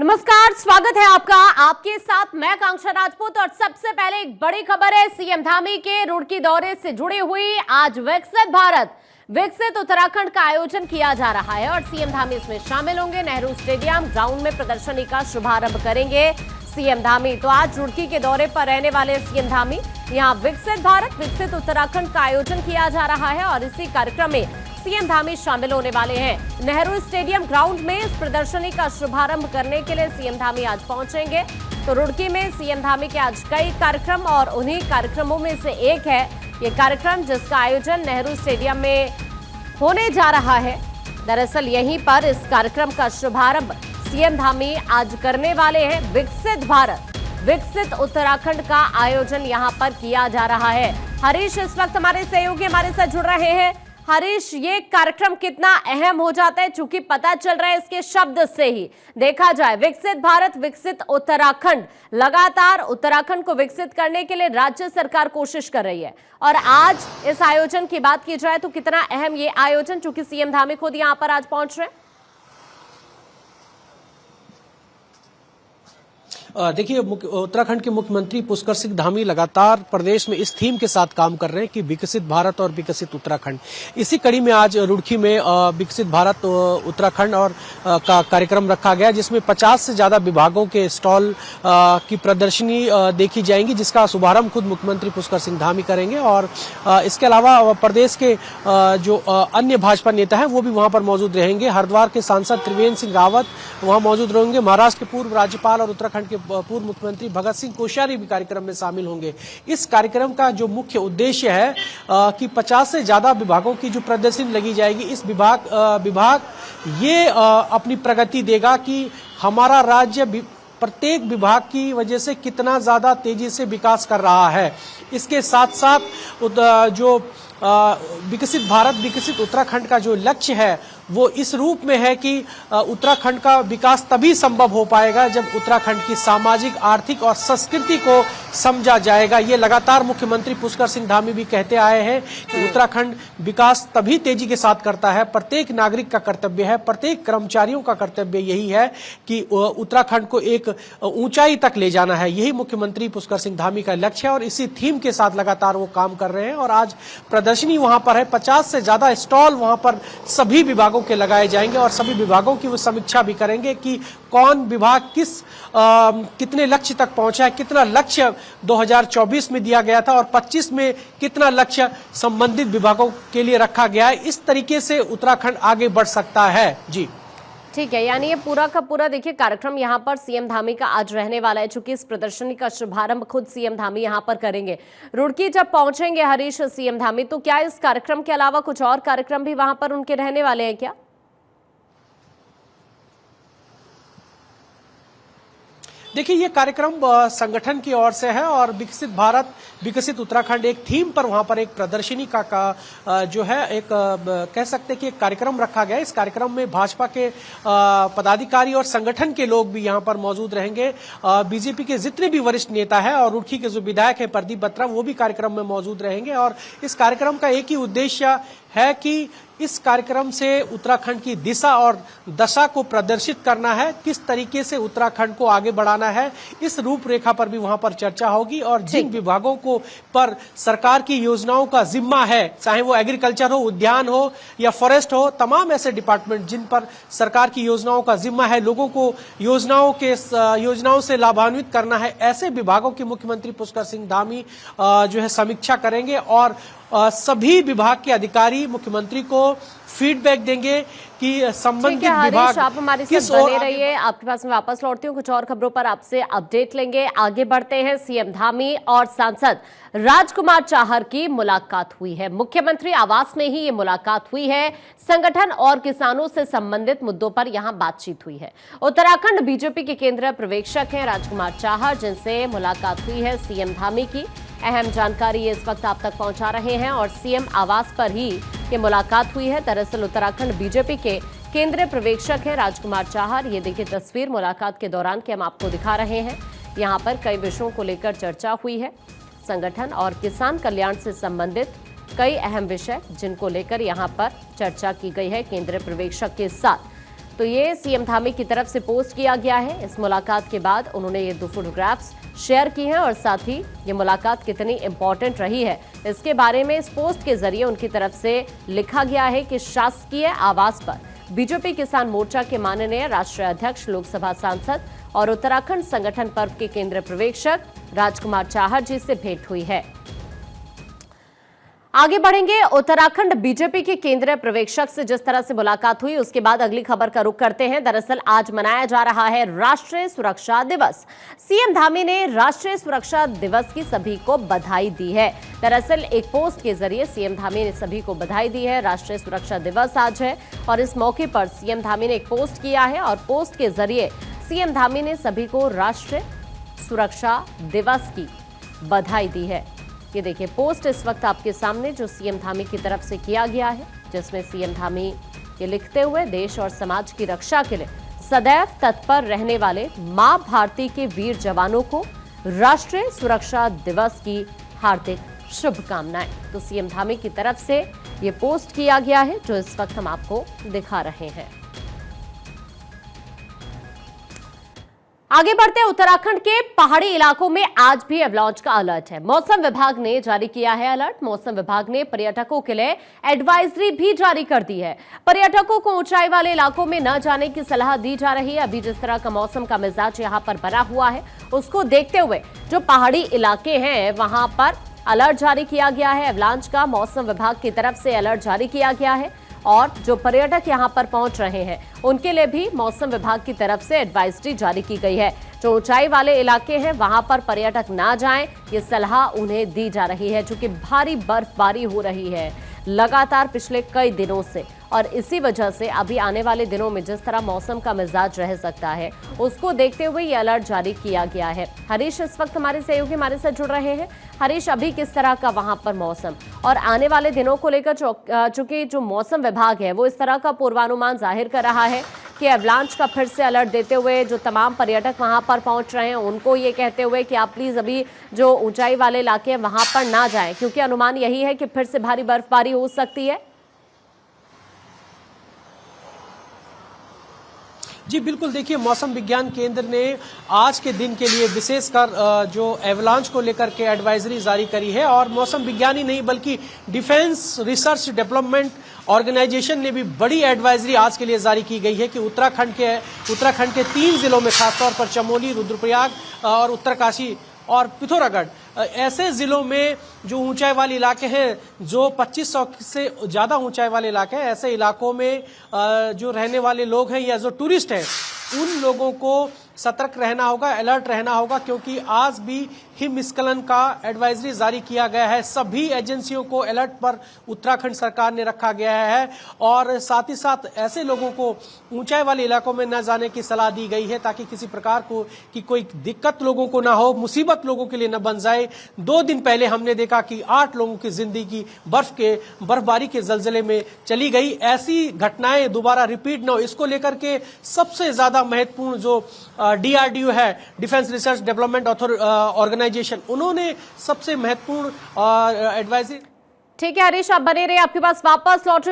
नमस्कार, स्वागत है आपका। आपके साथ मैं कांक्षा राजपूत और सबसे पहले एक बड़ी खबर है सीएम धामी के रुड़की दौरे से जुड़ी हुई। आज विकसित भारत विकसित उत्तराखंड का आयोजन किया जा रहा है और सीएम धामी इसमें शामिल होंगे। नेहरू स्टेडियम ग्राउंड में प्रदर्शनी का शुभारंभ करेंगे सीएम धामी। तो आज रुड़की के दौरे पर रहने वाले सीएम धामी यहाँ विकसित भारत विकसित उत्तराखंड का आयोजन किया जा रहा है और इसी कार्यक्रम में सीएम धामी शामिल होने वाले हैं। नेहरू स्टेडियम ग्राउंड में इस प्रदर्शनी का शुभारंभ करने के लिए सीएम धामी आज पहुंचेंगे। तो रुड़की में सीएम धामी के आज कई कार्यक्रम और उन्हीं कार्यक्रमों में से एक है ये कार्यक्रम जिसका आयोजन नेहरू स्टेडियम में होने जा रहा है। दरअसल यहीं पर इस कार्यक्रम का शुभारंभ सीएम धामी आज करने वाले हैं। विकसित भारत विकसित उत्तराखंड का आयोजन यहाँ पर किया जा रहा है। हरीश इस वक्त हमारे सहयोगी हमारे साथ जुड़ रहे हैं। हरीश, ये कार्यक्रम कितना अहम हो जाता है, चूंकि पता चल रहा है इसके शब्द से ही देखा जाए विकसित भारत विकसित उत्तराखंड, लगातार उत्तराखंड को विकसित करने के लिए राज्य सरकार कोशिश कर रही है और आज इस आयोजन की बात की जाए तो कितना अहम ये आयोजन, चूंकि सीएम धामी खुद यहां पर आज पहुंच रहे हैं। देखिए, उत्तराखंड के मुख्यमंत्री पुष्कर सिंह धामी लगातार प्रदेश में इस थीम के साथ काम कर रहे हैं कि विकसित भारत और विकसित उत्तराखंड। इसी कड़ी में आज रुड़की में विकसित भारत उत्तराखंड और का कार्यक्रम रखा गया, जिसमें 50 से ज्यादा विभागों के स्टॉल की प्रदर्शनी देखी जाएंगी, जिसका शुभारंभ खुद मुख्यमंत्री पुष्कर सिंह धामी करेंगे। और इसके अलावा प्रदेश के जो अन्य भाजपा नेता हैं वो भी वहां पर मौजूद रहेंगे। हरिद्वार के सांसद त्रिवेंद्र सिंह रावत वहां मौजूद रहेंगे। महाराष्ट्र के पूर्व राज्यपाल और उत्तराखंड के पूर्व मुख्यमंत्री भगत सिंह कोश्यारी भी कार्यक्रम में शामिल होंगे। इस कार्यक्रम का जो मुख्य उद्देश्य है कि 50 से ज्यादा विभागों की जो प्रदर्शनी लगी जाएगी, इस विभाग ये अपनी प्रगति देगा कि हमारा राज्य प्रत्येक विभाग की वजह से कितना ज्यादा तेजी से विकास कर रहा है। इसके साथ साथ जो विकसित भारत विकसित उत्तराखंड का जो लक्ष्य है वो इस रूप में है कि उत्तराखंड का विकास तभी संभव हो पाएगा जब उत्तराखंड की सामाजिक, आर्थिक और संस्कृति को समझा जाएगा। ये लगातार मुख्यमंत्री पुष्कर सिंह धामी भी कहते आए हैं कि उत्तराखंड विकास तभी तेजी के साथ करता है। प्रत्येक नागरिक का कर्तव्य है, प्रत्येक कर्मचारियों का कर्तव्य यही है कि उत्तराखंड को एक ऊंचाई तक ले जाना है। यही मुख्यमंत्री पुष्कर सिंह धामी का लक्ष्य है और इसी थीम के साथ लगातार वो काम कर रहे हैं। और आज प्रदर्शनी वहां पर है, 50 से ज्यादा स्टॉल वहां पर सभी विभागों के लगाए जाएंगे और सभी विभागों की वो समीक्षा भी करेंगे कि कौन विभाग कितने लक्ष्य तक पहुंचा है, कितना लक्ष्य 2024 में दिया गया था और 25 में कितना लक्ष्य संबंधित विभागों के लिए रखा गया है। इस तरीके से उत्तराखंड आगे बढ़ सकता है। जी ठीक है, यानी ये पूरा का पूरा देखिए कार्यक्रम यहाँ पर सीएम धामी का आज रहने वाला है। चूंकि इस प्रदर्शनी का शुभारंभ खुद सीएम धामी यहाँ पर करेंगे। रुड़की जब पहुंचेंगे हरीश सीएम धामी, तो क्या इस कार्यक्रम के अलावा कुछ और कार्यक्रम भी वहां पर उनके रहने वाले हैं क्या? देखिए, ये कार्यक्रम संगठन की ओर से है और विकसित भारत विकसित उत्तराखंड एक थीम पर वहां पर एक प्रदर्शनी का जो है एक कह सकते हैं कि एक कार्यक्रम रखा गया है। इस कार्यक्रम में भाजपा के पदाधिकारी और संगठन के लोग भी यहां पर मौजूद रहेंगे। बीजेपी के जितने भी वरिष्ठ नेता है और रुड़की के जो विधायक है प्रदीप बत्रा, वो भी कार्यक्रम में मौजूद रहेंगे। और इस कार्यक्रम का एक ही उद्देश्य है कि इस कार्यक्रम से उत्तराखंड की दिशा और दशा को प्रदर्शित करना है, किस तरीके से उत्तराखंड को आगे बढ़ाना है। इस रूपरेखा पर भी वहां पर चर्चा होगी और जिन विभागों को पर सरकार की योजनाओं का जिम्मा है, चाहे वो एग्रीकल्चर हो, उद्यान हो या फॉरेस्ट हो, तमाम ऐसे डिपार्टमेंट जिन पर सरकार की योजनाओं का जिम्मा है, लोगों को योजनाओं से लाभान्वित करना है, ऐसे विभागों की मुख्यमंत्री पुष्कर सिंह धामी जो है समीक्षा करेंगे और सभी विभाग के अधिकारी मुख्यमंत्री को फीडबैक देंगे कि संबंधित विभाग। आप हमारे साथ बने रहिए, आपके पास मैं वापस लौटती हूँ, कुछ और खबरों पर आपसे अपडेट लेंगे। आगे बढ़ते हैं। सीएम धामी और सांसद राजकुमार चाहर की मुलाकात हुई है। मुख्यमंत्री आवास में ही ये मुलाकात हुई है। संगठन और किसानों से संबंधित मुद्दों पर यहां बातचीत हुई है। उत्तराखंड बीजेपी के केंद्रीय पर्यवेक्षक हैं राजकुमार चाहर, जिनसे मुलाकात हुई है सीएम धामी की। अहम जानकारी इस वक्त आप तक पहुंचा रहे हैं और सीएम आवास पर ही ये मुलाकात हुई है। दरअसल उत्तराखंड बीजेपी के केंद्रीय पर्यवेक्षक हैं राजकुमार चाहर। ये देखिए तस्वीर मुलाकात के दौरान की हम आपको दिखा रहे हैं। यहाँ पर कई विषयों को लेकर चर्चा हुई है। संगठन और किसान कल्याण से संबंधित कई अहम विषय जिनको लेकर यहाँ पर चर्चा की गई है केंद्रीय पर्यवेक्षक के साथ। तो ये सीएम धामी की तरफ से पोस्ट किया गया है। इस मुलाकात के बाद उन्होंने ये 2 फोटोग्राफ्स शेयर की हैं और साथ ही ये मुलाकात कितनी इंपॉर्टेंट रही है इसके बारे में इस पोस्ट के जरिए उनकी तरफ से लिखा गया है कि शासकीय आवास पर बीजेपी किसान मोर्चा के माननीय राष्ट्रीय अध्यक्ष, लोकसभा सांसद और उत्तराखंड संगठन पर्व के केंद्रीय पर्यवेक्षक राजकुमार चाहर जी से भेंट हुई है। आगे बढ़ेंगे। उत्तराखंड बीजेपी के केंद्रीय पर्यवेक्षक से जिस तरह से मुलाकात हुई उसके बाद अगली खबर का रुख करते हैं। दरअसल आज मनाया जा रहा है राष्ट्रीय सुरक्षा दिवस। सीएम धामी ने राष्ट्रीय सुरक्षा दिवस की सभी को बधाई दी है। दरअसल एक पोस्ट के जरिए सीएम धामी ने सभी को बधाई दी है। राष्ट्रीय सुरक्षा दिवस आज है और इस मौके पर सीएम धामी ने एक पोस्ट किया है और पोस्ट के जरिए सीएम धामी ने सभी को राष्ट्रीय सुरक्षा दिवस की बधाई दी है। ये देखिए पोस्ट इस वक्त आपके सामने जो सीएम धामी की तरफ से किया गया है, जिसमें सीएम धामी ये लिखते हुए देश और समाज की रक्षा के लिए सदैव तत्पर रहने वाले मां भारती के वीर जवानों को राष्ट्रीय सुरक्षा दिवस की हार्दिक शुभकामनाएं। तो सीएम धामी की तरफ से ये पोस्ट किया गया है जो इस वक्त हम आपको दिखा रहे हैं। आगे बढ़ते उत्तराखंड के पहाड़ी इलाकों में आज भी एवलांच का अलर्ट है। मौसम विभाग ने जारी किया है अलर्ट। मौसम विभाग ने पर्यटकों के लिए एडवाइजरी भी जारी कर दी है। पर्यटकों को ऊंचाई वाले इलाकों में न जाने की सलाह दी जा रही है। अभी जिस तरह का मौसम का मिजाज यहां पर बना हुआ है उसको देखते हुए जो पहाड़ी इलाके हैं वहां पर अलर्ट जारी किया गया है। एवलांच का मौसम विभाग की तरफ से अलर्ट जारी किया गया है और जो पर्यटक यहां पर पहुंच रहे हैं उनके लिए भी मौसम विभाग की तरफ से एडवाइजरी जारी की गई है। जो ऊंचाई वाले इलाके हैं वहां पर पर्यटक ना जाएं, ये सलाह उन्हें दी जा रही है। चूंकि भारी बर्फबारी हो रही है लगातार पिछले कई दिनों से और इसी वजह से अभी आने वाले दिनों में जिस तरह मौसम का मिजाज रह सकता है उसको देखते हुए ये अलर्ट जारी किया गया है। हरीश इस वक्त हमारे सहयोगी हमारे साथ जुड़ रहे हैं। हरीश, अभी किस तरह का वहां पर मौसम और आने वाले दिनों को लेकर चूंकि जो मौसम विभाग है वो इस तरह का पूर्वानुमान जाहिर कर रहा है कि एवलांच का फिर से अलर्ट देते हुए जो तमाम पर्यटक वहां पर पहुंच रहे हैं उनको ये कहते हुए कि आप प्लीज अभी जो ऊंचाई वाले इलाके हैं वहां पर ना जाएं, क्योंकि अनुमान यही है कि फिर से भारी बर्फबारी हो सकती है। जी बिल्कुल, देखिए मौसम विज्ञान केंद्र ने आज के दिन के लिए विशेषकर जो एवलांच को लेकर के एडवाइजरी जारी करी है और मौसम विज्ञान ही नहीं बल्कि डिफेंस रिसर्च डेवलपमेंट ऑर्गेनाइजेशन ने भी बड़ी एडवाइजरी आज के लिए जारी की गई है कि उत्तराखंड के 3 जिलों में खासतौर पर चमोली, रुद्रप्रयाग और उत्तरकाशी और पिथौरागढ़ ऐसे जिलों में जो ऊंचाई वाले इलाके हैं, जो 2500 से ज्यादा ऊंचाई वाले इलाके हैं, ऐसे इलाकों में जो रहने वाले लोग हैं या जो टूरिस्ट हैं उन लोगों को सतर्क रहना होगा, अलर्ट रहना होगा, क्योंकि आज भी हिमस्खलन का एडवाइजरी जारी किया गया है। सभी एजेंसियों को अलर्ट पर उत्तराखंड सरकार ने रखा गया है और साथ ही साथ ऐसे लोगों को ऊंचाई वाले इलाकों में न जाने की सलाह दी गई है ताकि किसी प्रकार की कोई दिक्कत लोगों को ना हो, मुसीबत लोगों के लिए न बन जाए। 2 दिन पहले हमने देखा कि 8 लोगों की जिंदगी बर्फबारी के जलजले में चली गई। ऐसी घटनाएं दोबारा रिपीट न हो, इसको लेकर के सबसे ज्यादा महत्वपूर्ण जो DRDO है, डिफेंस रिसर्च डेवलपमेंट ऑर्गेनाइजेशन, उन्होंने सबसे महत्वपूर्ण एडवाइजरी। ठीक है हरीश, आप बने रहे, आपके पास वापस लौट